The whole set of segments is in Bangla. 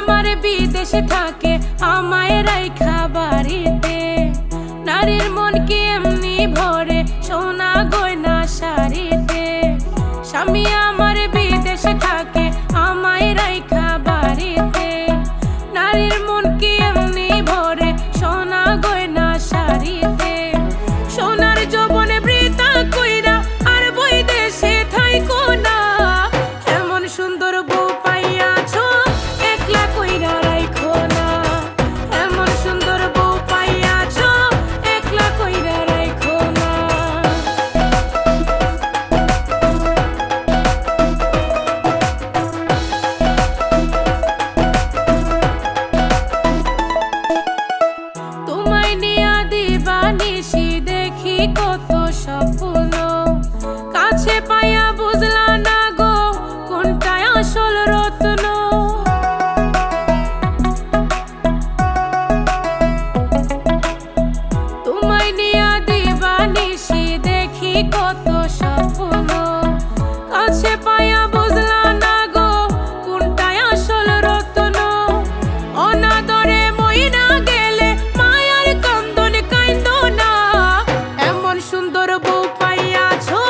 আমার বিদেশে থাকে আমায় রাইখা বাড়িতে। নারীর মন কি এমনি ভরে সোনা গয়না শাড়িতে। স্বামী আমার বিদেশে থাকে আমায় রাইখা বাড়িতে। নারীর মন কি এমনি ভরে সোনা গয়না শাড়িতে। সোনার যৌবনে বৃথা কইরা আর বৈদেশে থাইকো না। এমন সুন্দর বউ পাইয়াছো একলা কইরা রাইখো না। এমন সুন্দর বউ পাইয়াছো একলা কইরা রাইখো না। তোমায় নিয়া দিবানিশি দেখি কত স্বপ্ন। কাছে পাইয়া বুঝলা না গো কোনটাই আসল রত্ন। তোমায় নিয়া দিবানিশি দেখি কত স্বপ্ন। কাছে পাইয়া বুঝলা না গো কোনটাই আসল রত্ন। অনাদরে মইনা গেলে মায়ার কান্দন কাইন্দো না। এমন সুন্দর বউ পাইয়াছো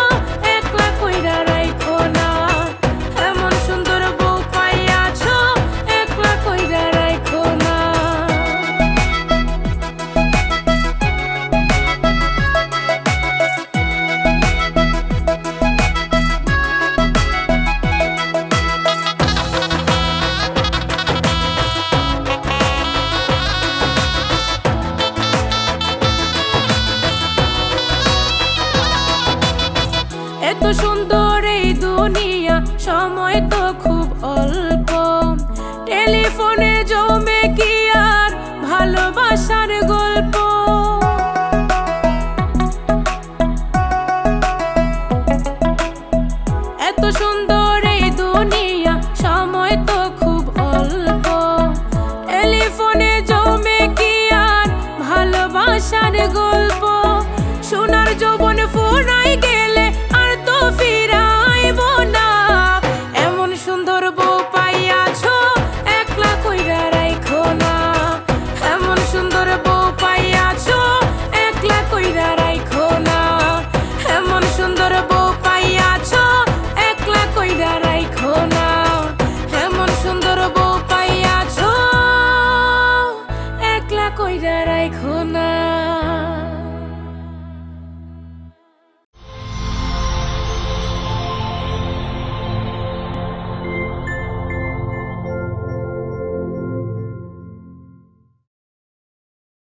একলা কইরা রাইখো না। এমন সুন্দর বউ পাইয়াছো একলা কইরা রাইখো না। এত সুন্দর এই দুনিয়া সময় তো খুব অল্প। টেলিফোনে জমে